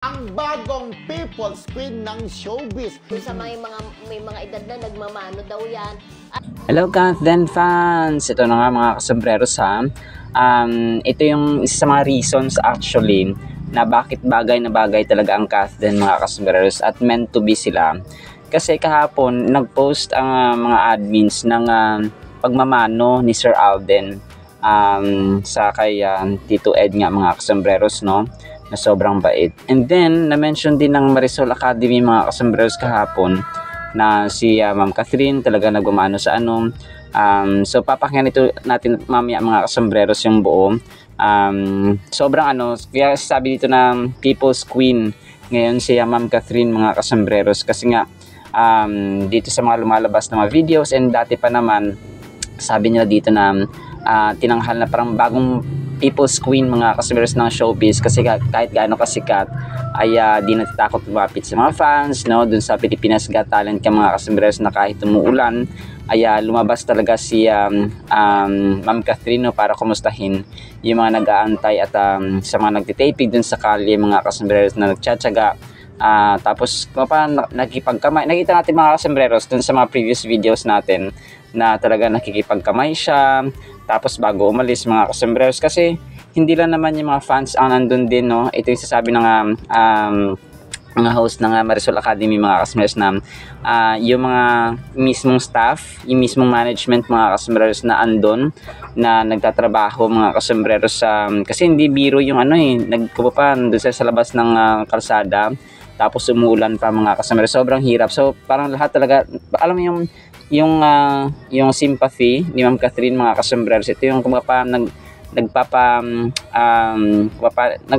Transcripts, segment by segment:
Ang bagong people's queen ng showbiz. Sa may mga edad na nagmamano daw yan. Hello Kathden fans! Ito na nga mga kasombreros ha. Ito yung isa sa mga reasons actually na bakit bagay na bagay talaga ang Kathden mga kasombreros at meant to be sila. Kasi kahapon nag-post ang mga admins ng pagmamano ni Sir Alden sa kay Tito Ed nga mga kasombreros, no? Na sobrang bait. And then, na-mention din ng Marisol Academy mga kasombreros kahapon na si Ma'am Catherine talaga nagumano sa ano. So, papakinggan ito natin mamaya mga kasombreros yung buo. Sobrang ano, kaya sabi dito na People's Queen ngayon si Ma'am Catherine mga kasombreros kasi nga dito sa mga lumalabas na mga videos and dati pa naman sabi nila dito na tinanghal na parang bagong People's Queen mga kasombreros ng showbiz kasi kahit gaano kasikat ay di natatakot lumapit sa mga fans, no? Dun sa Pilipinas Got Talent ka mga kasombreros na kahit umuulan ay lumabas talaga si Ma'am Catherine, no, para kumustahin yung mga nag-aantay at sa mga nagtitaping dun sa kalye mga kasombreros na nagtsatsaga. Tapos nakikipagkamay. Nakita natin mga kasombreros dun sa mga previous videos natin na talaga nakikipagkamay siya. Tapos bago umalis mga kasombreros kasi hindi lang naman yung mga fans ang nandun din, no. Ito yung sasabi ng mga host ng Marisol Academy mga kasombreros na yung mga mismong staff, yung mismong management mga kasombreros na andon na nagtatrabaho mga kasombreros kasi hindi biro yung ano nagkupupan doon sa labas ng kalsada tapos umuulan pa mga kasombreros, sobrang hirap. So parang lahat talaga, alam mo yung sympathy ni Ma'am Catherine mga kasombreros, ito yung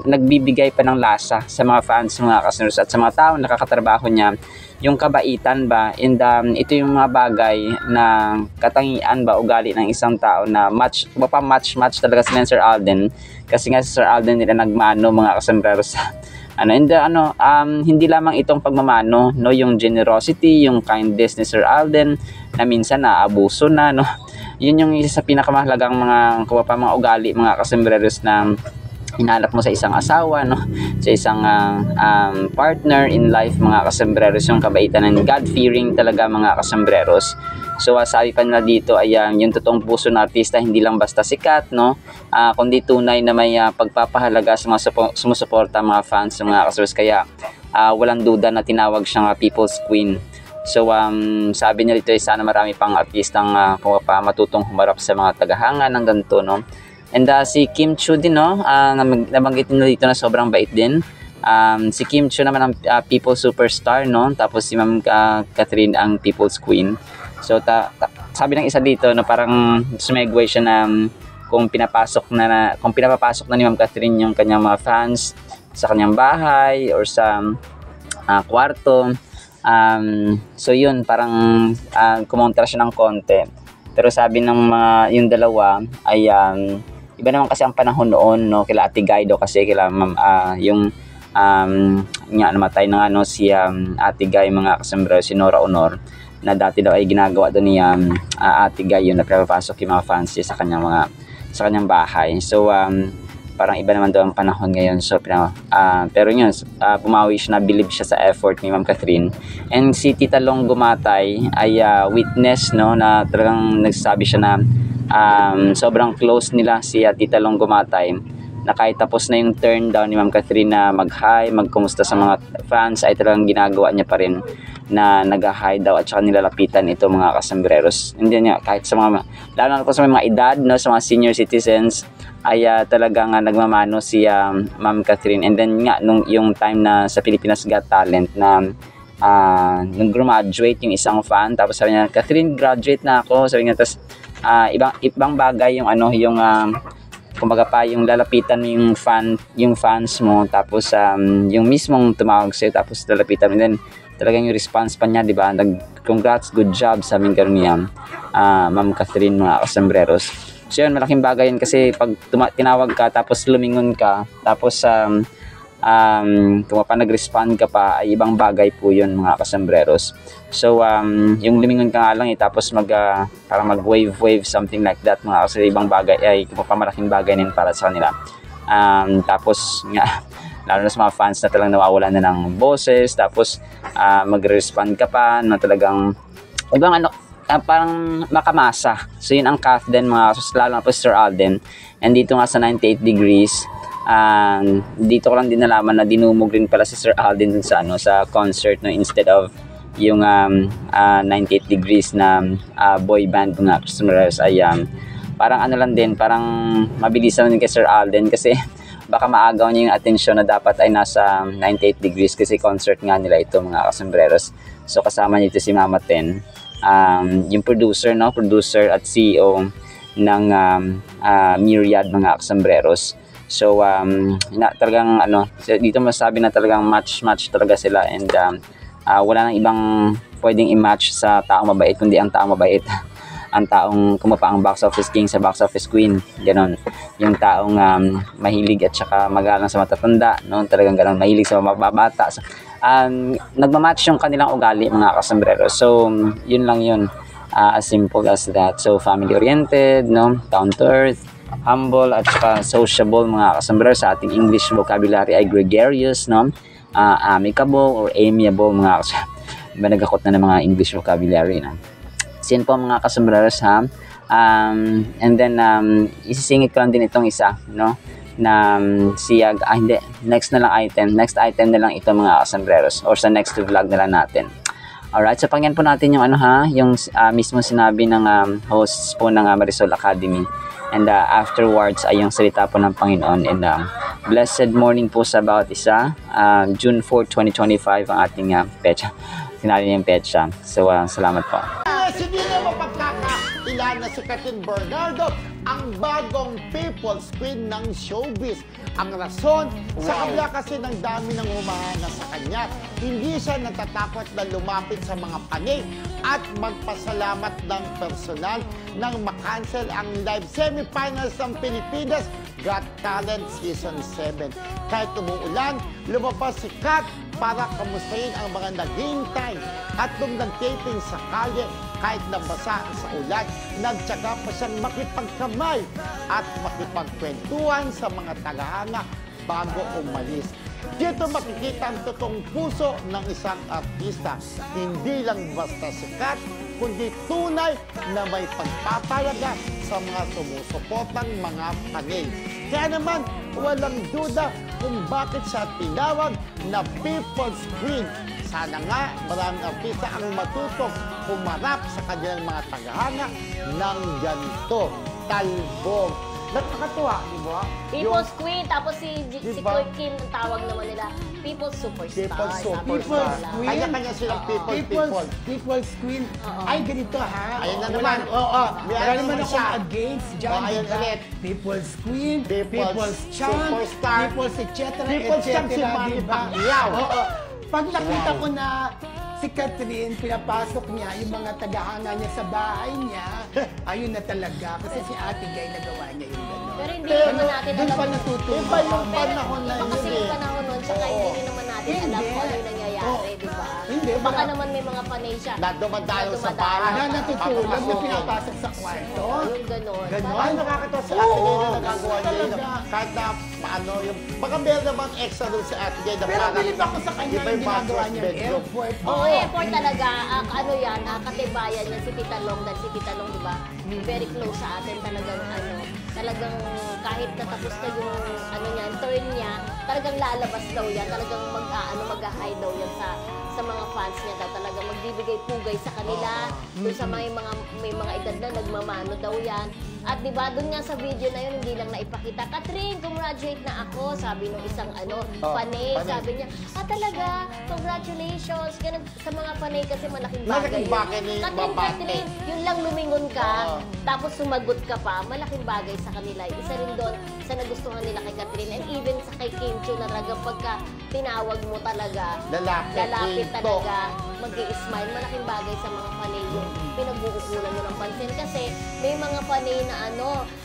nagbibigay pa ng lasa sa mga fans mga kasombreros at sa mga tao nakakatrabaho niya, yung kabaitan ba, and ito yung mga bagay na katangian ba, ugali ng isang tao na match talaga si Sir Alden kasi nga si Sir Alden nila nagmano mga kasombreros hindi lamang itong pagmamano, no, yung generosity, yung kindness ni Sir Alden na minsan naabuso na, no. Yun yung isa sa pinakamahalagang mga ugali mga kasombreros na hinalap mo sa isang asawa, no, sa isang partner in life mga kasombreros, yung kabaitan and God-fearing talaga mga kasombreros. So sabi pa nila dito ay yung totoong puso na artista hindi lang basta sikat, no, kundi tunay na may pagpapahalaga sa mga sumusuporta mga fans mga kasombreros, kaya walang duda na tinawag siyang People's Queen. So sabi niya dito ay sana marami pang artistang matutong humarap sa mga tagahanga ng ganito, no. And si Kim Chiu din, no, nabanggit nila dito na sobrang bait din. Si Kim Chiu naman ang People's Superstar, no, tapos si Ma'am Catherine ang People's Queen. So sabi ng isa dito na parang sumegway siya na kung pinapapasok na ni Ma'am Catherine yung kanyang mga fans sa kanyang bahay or sa kwarto. So yun, parang kumontra siya ng konti. Pero sabi ng yung dalawa ay iba naman kasi ang panahon noon, no, kila Ate Guy daw kasi kila yung namatay na nga, no, si Ate Guy mga kasombreros, si Nora Honor, na dati daw ay ginagawa doon ni Ate Guy yun na pinapapasok yung mga fans niya sa kanyang bahay. So parang iba naman daw ang panahon ngayon. So pero yun, pumawi siya, na-believe siya sa effort ni Ma'am Catherine. And si Tita Long Gumatay ay witness, no, na talagang nagsasabi siya na sobrang close nila si Tita Long Gumatay, na kahit tapos na yung turn down ni Ma'am Catherine na mag-hi, magkumusta sa mga fans, ay talagang ginagawa niya pa rin na nag-hi daw at saka nilalapitan ito mga kasombreros. Hindi niya, kahit sa mga, lalo na po sa mga edad, no, sa mga senior citizens, ay talagang nagmamano si Ma'am Catherine. And then nga, yung time na sa Pilipinas Got Talent na nung graduate yung isang fan, tapos sabi niya, Catherine, graduate na ako. Sabi niya, tapos ibang bagay yung kumbaga pa yung lalapitan yung fans mo, tapos yung mismong tumawag sa'yo, tapos lalapitan mo, then talagang yung response pa niya, di ba, congrats, good job, sabi nga niya Ma'am Catherine mga kasombreros. So yun, malaking bagay yun kasi pag tinawag ka tapos lumingon ka, tapos kung nag-respond ka pa, ay ibang bagay po yun mga kasombreros. So yung lumingon ka nga lang tapos parang mag-wave something like that mga kasombreros, ibang bagay ay malaking bagay din para sa kanila. Tapos nga lalo na sa mga fans na talagang nawawalan na ng boses, tapos magre-respond ka pa na talagang ibang ano, parang makamasa. So yun ang Kath din mga kasos, lalo na po Sir Alden. And dito nga sa 98 degrees, dito ko lang din nalaman na dinumog rin pala si Sir Alden dun sa ano, sa concert, no, instead of yung 98 degrees na boy band mga customers ay parang ano lang din, parang mabilisan din kay Sir Alden kasi baka maagaw niya yung atensyon na dapat ay nasa 98 degrees kasi concert nga nila ito mga kasombreros. So kasama niya ito si Mama Ten, yung producer, no, producer at CEO ng Myriad mga kasombreros. So talagang ano, dito masabi na talagang match talaga sila, and wala nang ibang pwedeng i-match sa taong mabait kundi ang taong mabait. Ang taong kumapa ang box office king sa box office queen, ganon. Yung taong mahilig at saka magalang sa matatanda, no? Talagang ganon, mahilig sa mababata. So, nagmamatch yung kanilang ugali mga kasombrero. So yun lang yun, as simple as that. So family oriented, no, down to earth, humble at saka sociable mga kasombrero. Sa ating English vocabulary ay gregarious, no, amicable or amiable mga kasombrero. Nagakot na ng mga English vocabulary, no. Sin po mga kasombreros, ha. And then isisingit ko lang din itong isa, no, na siyag, hindi, next item na lang ito mga kasombreros, or sa next vlog na lang natin. Alright, so pakinggan po natin yung ano, ha, yung mismo sinabi ng hosts po ng Marisol Academy, and afterwards ay yung salita po ng Panginoon. And blessed morning po sa bawat isa. June 4, 2025 ang ating petsa. Sinali niya yung petsa. So salamat po. Hindi na mapagkakailan na si Catherine Bernardo ang bagong people's queen ng showbiz. Ang rason, sa kabila kasi ng dami ng humahanga sa kanya, hindi siya natatakot na lumapit sa mga panay at magpasalamat ng personal nang makancel ang live semifinals ng Pilipinas Got Talent Season 7. Kahit umuulan, lumabas si Kat para kamustahin ang mga naghihintay. At nung nag-taping sa kalye, kahit nabasa sa ulan, nagtyaga pa siyang makipagkamay at makipagkwentuhan sa mga tagahanga bago umalis. Dito makikita ang totoong puso ng isang artista. Hindi lang basta sikat, kundi tunay na may pagpapalaga sa mga sumusuportang mga panay. Kaya naman, walang duda kung bakit siya tinawag na People's Queen. Sana nga maraming artista ang matutong humarap sa kanilang mga tagahanga ng ganito. Talbog. Nakakatuwa, di ba? People's Queen, tapos si Diba? Kim, ang tawag naman nila, People's Superstar. People's Sabi Superstar. nila. Queen. Kanya-kanya silang people. People's Queen. Ay, ganito ha. Ayun na Oo, naman. Oo. May Wala ano naman naman akong siya. against dyan. Ayun diba? ulit. People's Queen, People's Champ, Superstar. People's etc. People's Champ si Manny Pacquiao. Oo. Pag nakita Wow. ko na si Catherine, pinapasok niya yung mga tagahanga niya sa bahay niya, ayun na talaga. Kasi si Ate Gay nagawa niya yung gano'n. Pero hindi Pero naman natin doon alam. pa natutuwa. Iba yung panahon na Iba yun kasi eh. yung panahon nun, tsaka Oo. hindi rin naman natin alam Hindi. kung ano yung nangyayari, Oo. di ba? Hindi, Baka baka- naman may mga panay siya. Na dumadalo sa dumadalo. bahay. Na natutulog, na Papapasukin. pinapasok sa kwarto. Yung gano'n. Ganon? Ay, nakakatawa si Ate Gay na Oo, nagagawa niya yun. talaga. Kahit na paano yung... Baka meron naman extra doon si Ate Gay na Pero parang... bilib ako sa kanya iba yung ginagawa master's niya bedroom. effort. Oo, effort talaga. Ano yan, katibayan niya si Tita Long. Dahil si Tita Long, di ba, very close sa atin. Talagang kahit natapos na yung niya, turn niya, talagang lalabas daw yan. Talagang mag-high daw yan sa mga fans niya daw. Talagang magbibigay pugay sa kanila. Doon sa may mga edad na nagmamano daw yan. At di ba, doon nga sa video na yun, hindi lang naipakita, Catherine, congratulate na ako, sabi nung isang panay. panay. Sabi niya, talaga, congratulations. Ganun, sa mga panay kasi malaking bagay. Malaking bagay na yung Catherine, mabate. Catherine, yun lang lumingon ka, Oo. tapos sumagot ka pa, malaking bagay sa kanila. Isa rin doon sa nagustuhan nila kay Catherine. And even sa kay Kim Chiu na talaga pagka tinawag mo talaga, Hinto. lalapit talaga, mag-i-smile. Malaking bagay sa mga panay yung pinag-uukulan mo ng pansin. Kasi may mga panay na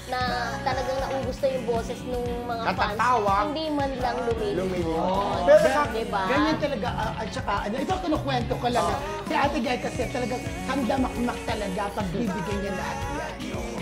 na talagang naubos na yung boses ng mga fans. Natatawa. Hindi man lang lumilingon. Pero diba? Ganyan talaga, at saka, ito kinukwento ko lang. Si Ate Gay kasi talagang sandamakmak talaga pag bibigyan niya lahat yan.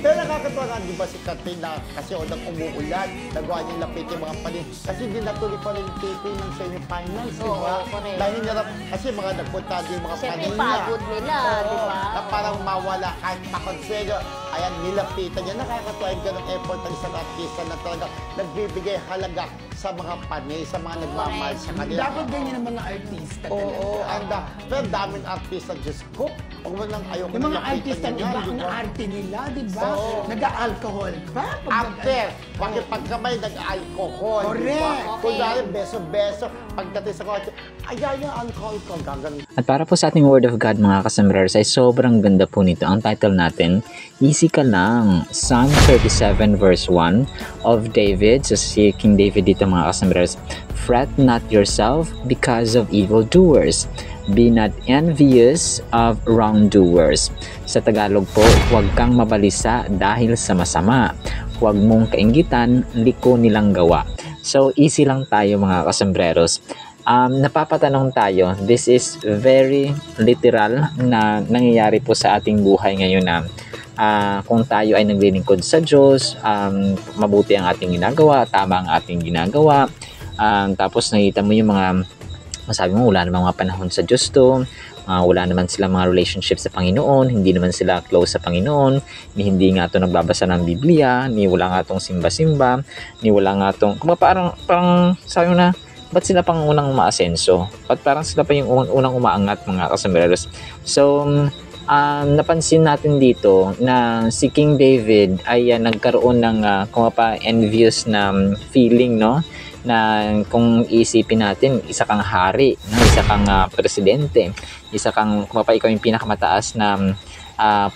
Pero nakakatawa nga, di ba si Katrina, kasi unang umuulan, nagawa niya lapit yung mga panin. Kasi hindi natuloy pa rin yung taping ng semifinals, di ba? Oo, correct. Dahil hirap, kasi mga nagpunta din yung mga Siyempre, panin niya. pagod nila, Oo, di ba? na parang mawala kahit pakonsuelo. Ayan, nilapitan niya. Nakakatawa yung ganong effort ng isang artista na talaga nagbibigay halaga sa mga panay, sa mga nagmamahal sa kanila. Dapat ganyan ang mga artista Oo, talaga. pero daming artista, Diyos ko. Huwag mo nang ayoko Yung mga lapitan artista, niya, iba di ang ba? arte nila, di ba? Oo. Nag-alcohol pa. After, bakit pagkamay nag-alcohol, di ba? Correct. Kung dahil beso-beso, pagdating sa kotse, ayan yung alcohol ko, gagawin. At para po sa ating Word of God mga kasambrers ay sobrang ganda po nito. Ang title natin, Easy Ka Lang. Psalm 37 verse 1 of David. So si King David dito mga kasambrers. Fret not yourself because of evildoers. Be not envious of wrongdoers. Sa Tagalog po, huwag kang mabalisa dahil sa masama. Huwag mong kainggitan, liko nilang gawa. So easy lang tayo mga kasombreros. Napapatanong tayo, this is very literal na nangyayari po sa ating buhay ngayon na kung tayo ay naglilingkod sa Diyos, mabuti ang ating ginagawa, tama ang ating ginagawa, tapos nakita mo yung mga, masabi mo, wala namang mga panahon sa Diyos to, wala naman sila mga relationship sa Panginoon, hindi naman sila close sa Panginoon, ni hindi nga to nagbabasa ng Biblia, ni wala nga tong simba-simba, ni wala nga tong, parang sabi mo na, ba't sila pang unang umaasenso? Ba't parang sila pa yung unang umaangat mga kasombreros? So, napansin natin dito na si King David ay nagkaroon ng envious na feeling, no? Na kung isipin natin, isa kang hari, no? Isa kang presidente, isa kang ikaw yung pinakamataas na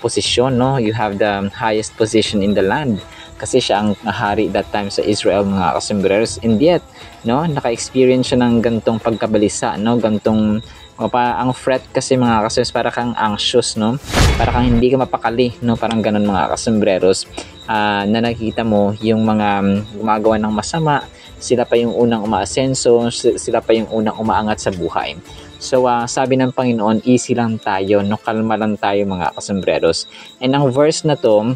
posisyon, no? You have the highest position in the land kasi siya ang hari that time sa Israel mga kasombreros, and yet no, naka-experience siya ng gantong pagkabalisa, no? Gantong ang fret kasi mga kasombreros, para kang anxious, no? Para kang hindi ka mapakali, no? Parang ganun mga kasombreros, na nakikita mo yung mga gumagawa ng masama, sila pa yung unang umaasenso, sila pa yung unang umaangat sa buhay. So sabi ng Panginoon, easy lang tayo, no? Kalma lang tayo mga kasombreros. And ang verse na to,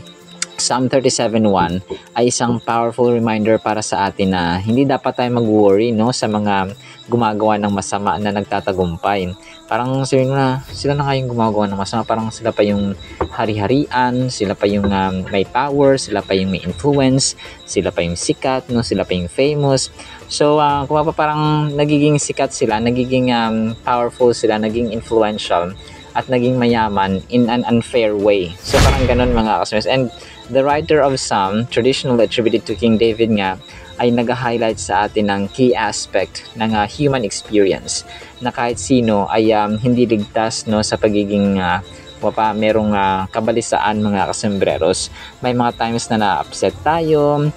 Psalm 37:1 ay isang powerful reminder para sa atin na hindi dapat tayo mag-worry, no, sa mga gumagawa ng masama na nagtatagumpay. Parang sabihin mo na, sila na nga yung gumagawa ng masama, parang sila pa yung hari-harian, sila pa yung may power, sila pa yung may influence, sila pa yung sikat, no, sila pa yung famous. So kung parang nagiging sikat sila, nagiging powerful sila, naging influential at naging mayaman in an unfair way. So parang ganun mga kasmas. And the writer of Psalm, traditionally attributed to King David nga, ay nag-highlight sa atin ng key aspect ng human experience na kahit sino ay hindi ligtas, no, sa pagiging merong kabalisaan mga kasombreros. May mga times na na-upset tayo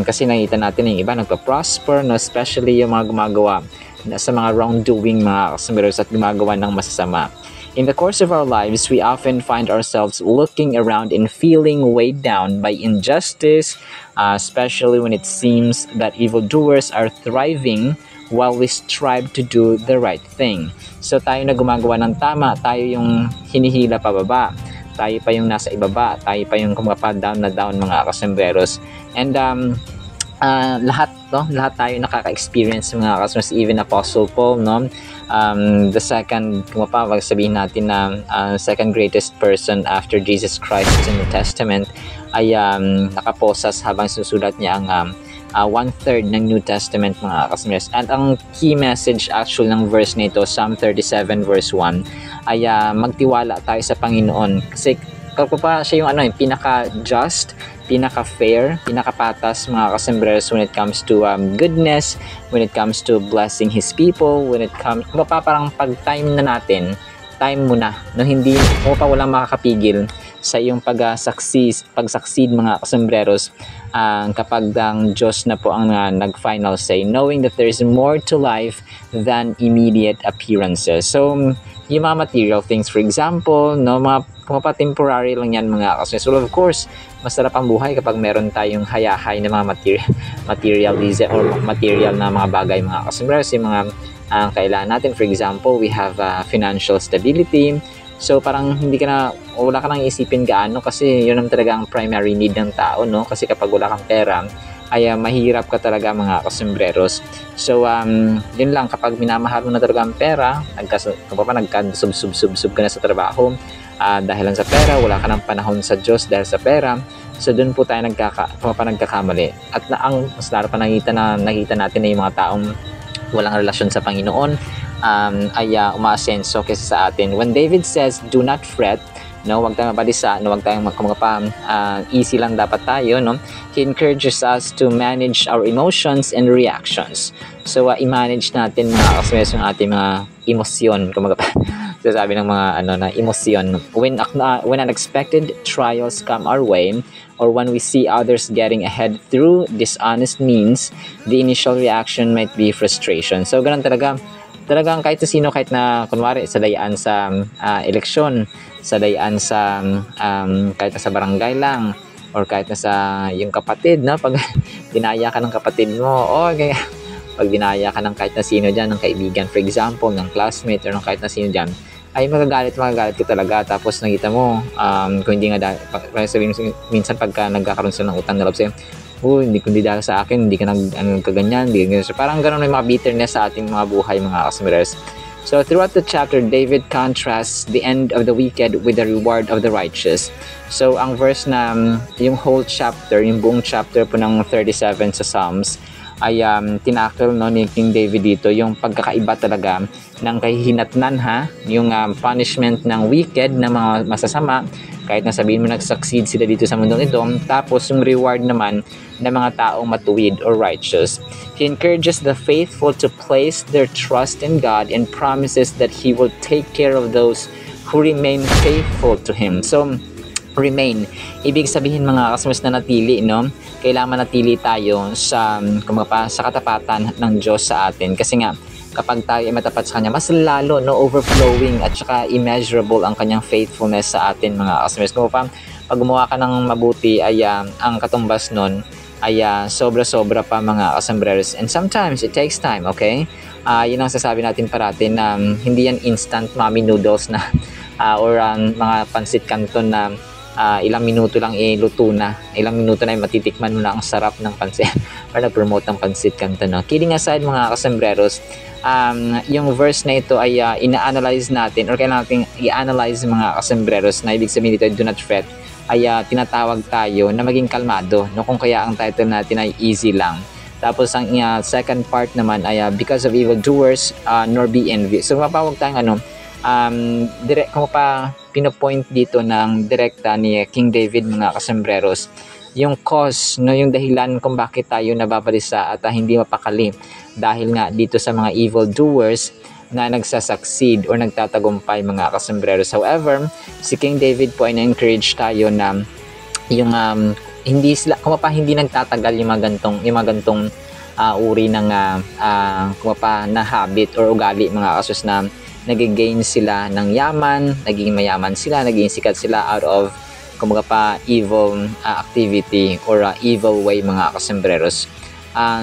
kasi nakita natin yung iba nagpa-prosper, no, especially yung mga gumagawa sa mga wrongdoing mga kasombreros at gumagawa ng masasama. In the course of our lives, we often find ourselves looking around and feeling weighed down by injustice, especially when it seems that evildoers are thriving while we strive to do the right thing. So tayo na gumagawa ng tama, tayo yung hinihila pababa, tayo pa yung nasa ibaba, tayo pa yung down na down mga kasombreros. And lahat tayo nakaka-experience mga kasombreros, even Apostle Paul, no? The second, sabihin natin na second greatest person after Jesus Christ in the Testament ay nakaposas habang susulat niya ang 1/3 ng New Testament mga kasombreros. At ang key message actual ng verse nito, Psalm 37 verse 1, ay magtiwala tayo sa Panginoon kasi siya yung pinaka-just, pinaka-fair, pinaka-patas mga kasombreros when it comes to goodness, when it comes to blessing His people, when it comes, parang pag-time na natin, time mo na, no, hindi mo pa walang makakapigil sa iyong pag-succeed mga kasombreros kapag ang Diyos na po ang nag-final say, knowing that there is more to life than immediate appearances. So, yung mga material things, for example, no, mga temporary lang yan mga kasombreros. So, of course, masarap ang buhay kapag meron tayong hayahay na mga materialism or material na mga bagay mga kasombreros, yung mga kailangan natin. For example, we have financial stability, So parang wala ka nang isipin gaano kasi yun naman talaga ang primary need ng tao, no? Kasi kapag wala kang pera, ay mahirap ka talaga mga kasembreros. So yun lang, kapag minamahal mo na talaga ang pera, nagkasub-sub ka na sa trabaho, dahil lang sa pera, wala ka ng panahon sa Diyos dahil sa pera. So doon po tayo nagkakamali. At mas lalo pa nakita natin na yung mga taong walang relasyon sa Panginoon ay umaasenso kaysa sa atin. When David says, do not fret, no, wag tayong mabalisa, no, wag tayong easy lang dapat tayo, no. He encourages us to manage our emotions and reactions. So i-manage natin mga kasmes yung ating mga emosyon, sasabi ng mga na emosyon. When unexpected trials come our way, or when we see others getting ahead through dishonest means, the initial reaction might be frustration. So ganun talagang kahit sino, kahit na kunwari sa dayaan sa eleksyon, sa dayaan sa kahit na sa barangay lang, or kahit na sa yung kapatid, no, pag dinaya ka ng kapatid mo, pag dinaya ka ng kahit na sino dyan, ng kaibigan, for example, ng classmate, or ng kahit na sino dyan, ay magagalit ka talaga. Tapos nakita mo, kung hindi nga sabihin, minsan pagka nagkakaroon sila ng utang na loob sa'yo, hindi dahil sa akin, hindi ka nagkaganyan, so parang gano'n may mga bitterness sa ating mga buhay, mga kasembreros. So throughout the chapter, David contrasts the end of the wicked with the reward of the righteous. So ang verse na yung whole chapter, yung buong chapter po ng 37 sa Psalms, ay tinakil ni King David dito yung pagkakaiba talaga ng kahihinatnan, yung punishment ng wicked na mga masasama, kahit na sabihin mo nag-succeed sila dito sa mundong ito, tapos yung reward naman ng mga taong matuwid or righteous. He encourages the faithful to place their trust in God and promises that He will take care of those who remain faithful to Him. So remain, ibig sabihin mga kasmas na natili, no? Kailangan manatili tayo sa katapatan ng Diyos sa atin, kasi nga kapag tayo ay matapat sa Kanya, mas lalo, no, overflowing at saka immeasurable ang Kanyang faithfulness sa atin mga kasmas. Kung pag gumawa ka ng mabuti ay ang katumbas nun ay sobra-sobra pa mga kasembreros, and sometimes it takes time, okay? Yun ang sasabi natin parati na hindi yan instant mommy noodles na or mga pansit canton na ilang minuto lang luto na, ilang minuto na matitikman mo na ang sarap ng pansit or nag-promote ng pansit canton, no? Kidding aside mga kasembreros, yung verse na ito ay ina-analyze natin, or kailangan natin i-analyze mga kasembreros, na ibig sabihin dito, do not fret, ay tinatawag tayo na maging kalmado, no? Kung kaya ang title natin ay easy lang. Tapos ang second part naman ay because of evildoers nor be envious. So mapawag tayong kung pa pinopoint dito ng direkta ni King David mga kasembreros, yung cause, no, yung dahilan kung bakit tayo nababalisa at hindi mapakali dahil nga dito sa mga evildoers na nagsasucceed or nagtatagumpay mga kasembreros. However, si King David po ay na-encourage tayo na yung hindi nagtatagal yung mga gantong uri ng na habit or ugali mga kasus na nag-gain sila ng yaman, naging mayaman sila, naging sikat sila out of evil activity or evil way mga kasembreros.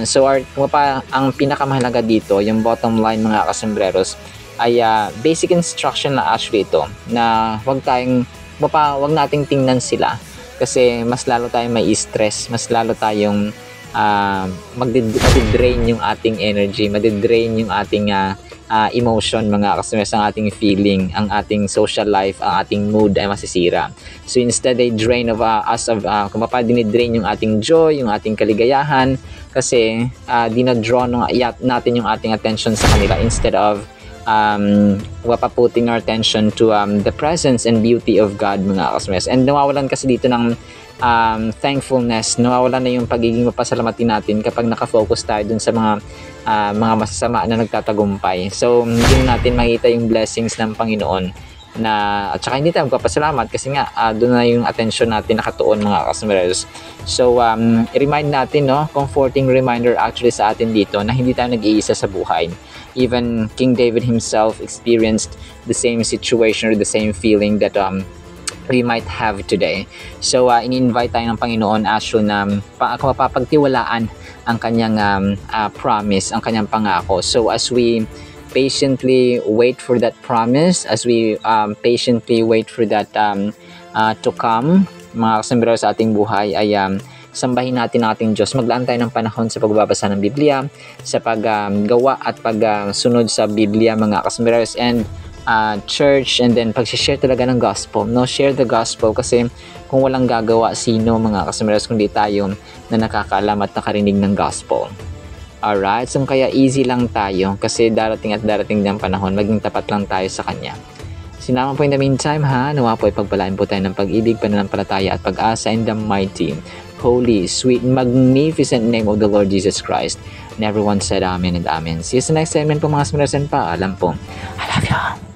So ang pinakamahalaga dito, yung bottom line mga kasembreros, ay basic instruction na actually ito, na wag nating tingnan sila, kasi mas lalo tayong may stress, mas lalo tayong mag-drain yung ating energy, mag-drain yung ating emotion mga kasembreros, ang ating feeling, ang ating social life, ang ating mood ay masisira. So instead they drain of us of dinidrain yung ating joy, yung ating kaligayahan, kasi dinadraw natin yung ating attention sa kanila instead of putting our attention to the presence and beauty of God mga kasembreros. And nawawalan kasi dito ng thankfulness, nawawalan na yung pagiging mapasalamati natin kapag nakafocus tayo dun sa mga masasama na nagtatagumpay. So hindi natin makita yung blessings ng Panginoon, at saka hindi tayo magpapasalamat kasi nga doon na yung attention natin nakatuon mga kasembreros. So i-remind natin, no, comforting reminder actually sa atin dito na hindi tayo nag-iisa sa buhay. Even King David himself experienced the same situation or the same feeling that we might have today. So ini-invite tayo ng Panginoon actually na mapapagtiwalaan ang kanyang promise, ang kanyang pangako. So as we patiently wait for that promise, as we patiently wait for that to come, mga kasombrero, sa ating buhay, ay sambahin natin ang ating Diyos. Maglaan tayo ng panahon sa pagbabasa ng Biblia, sa paggawa at pagsunod sa Biblia, mga kasombrero, and church, and then pag-share talaga ng gospel. No, share the gospel, kasi kung walang gagawa, sino, mga kasombrero, kundi tayo na nakakaalam at nakarinig ng gospel. Alright, so kaya easy lang tayo, kasi darating at darating ng panahon, maging tapat lang tayo sa Kanya. Sinama po in the meantime, nawa po ay pagpalain po tayo ng pag-ibig, pananampalataya at pag-asa in the mighty, holy, sweet, magnificent name of the Lord Jesus Christ. And everyone said amen and amen. See you sa next segment po, mga kasombrero, and paalam po. I love you.